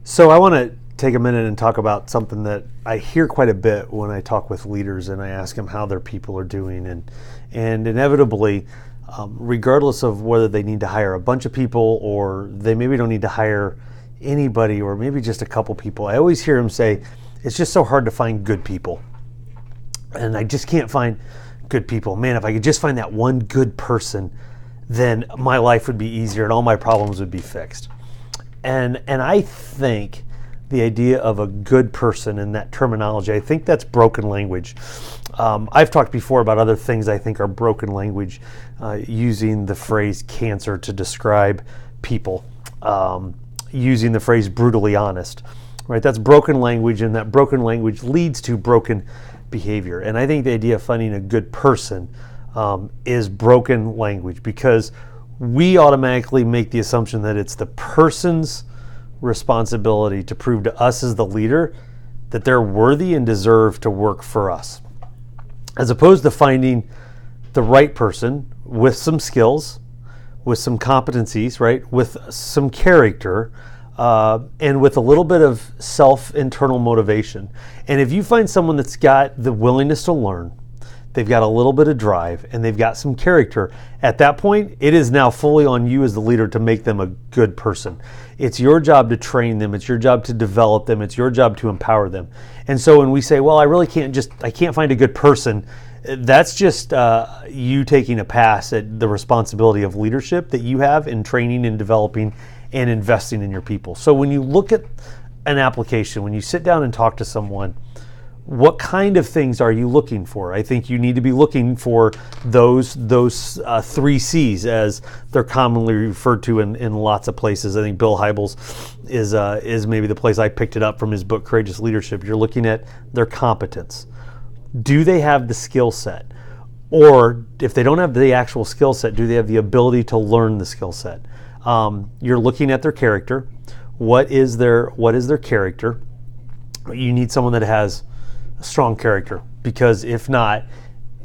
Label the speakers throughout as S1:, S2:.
S1: So I want to take a minute and talk about something that I hear quite a bit when I talk with leaders and I ask them how their people are doing. And inevitably, regardless of whether they need to hire a bunch of people or they maybe don't need to hire anybody or maybe just a couple people, I always hear them say, it's just so hard to find good people. And I just can't find good people. Man, if I could just find that one good person, then my life would be easier and all my problems would be fixed. And I think the idea of a good person in that terminology, I think that's broken language. I've talked before about other things I think are broken language, using the phrase cancer to describe people, using the phrase brutally honest, right? That's broken language, and that broken language leads to broken behavior. And I think the idea of finding a good person is broken language, because we automatically make the assumption that it's the person's responsibility to prove to us as the leader that they're worthy and deserve to work for us, as opposed to finding the right person with some skills, with some competencies, right, with some character, and with a little bit of internal motivation. And if you find someone that's got the willingness to learn, they've got a little bit of drive, and they've got some character, at that point, it is now fully on you as the leader to make them a good person. It's your job to train them. It's your job to develop them. It's your job to empower them. And so when we say, well, I can't find a good person, that's just you taking a pass at the responsibility of leadership that you have in training and developing and investing in your people. So when you look at an application, when you sit down and talk to someone, what kind of things are you looking for? I think you need to be looking for those 3 C's, as they're commonly referred to in lots of places. I think Bill Hybels is maybe the place I picked it up from his book, Courageous Leadership. You're looking at their competence. Do they have the skill set? Or if they don't have the actual skill set, do they have the ability to learn the skill set? You're looking at their character. What is their character? You need someone that has a strong character, because if not,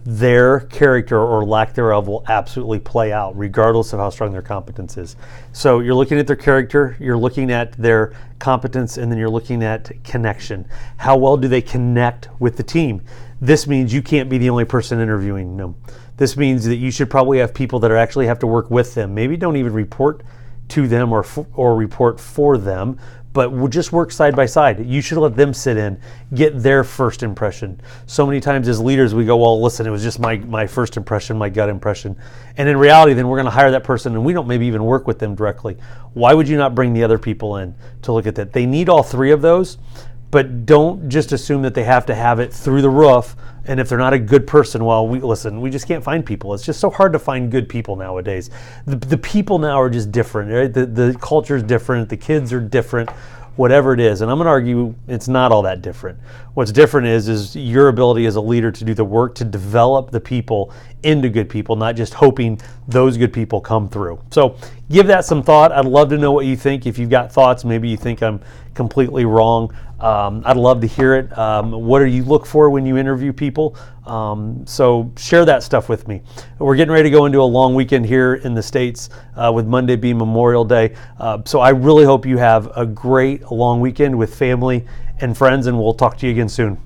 S1: their character or lack thereof will absolutely play out regardless of how strong their competence is. So you're looking at their character, you're looking at their competence, and then you're looking at connection. How well do they connect with the team? This means you can't be the only person interviewing them. This means that you should probably have people that actually have to work with them. Maybe don't even report to them or report for them, but we'll just work side by side. You should let them sit in, get their first impression. So many times as leaders, we go, well, listen, it was just my first impression, my gut impression. And in reality, then we're going to hire that person and we don't maybe even work with them directly. Why would you not bring the other people in to look at that? They need all 3 of those, but don't just assume that they have to have it through the roof. And if they're not a good person, well, we just can't find people. It's just so hard to find good people nowadays. The people now are just different, right? The culture is different. The kids are different, whatever it is. And I'm going to argue it's not all that different. What's different is your ability as a leader to do the work to develop the people into good people, not just hoping those good people come through. So give that some thought. I'd love to know what you think. If you've got thoughts, maybe you think I'm completely wrong, I'd love to hear it. What do you look for when you interview people? So share that stuff with me. We're getting ready to go into a long weekend here in the States, with Monday being Memorial Day. So I really hope you have a great long weekend with family and friends, and we'll talk to you again soon.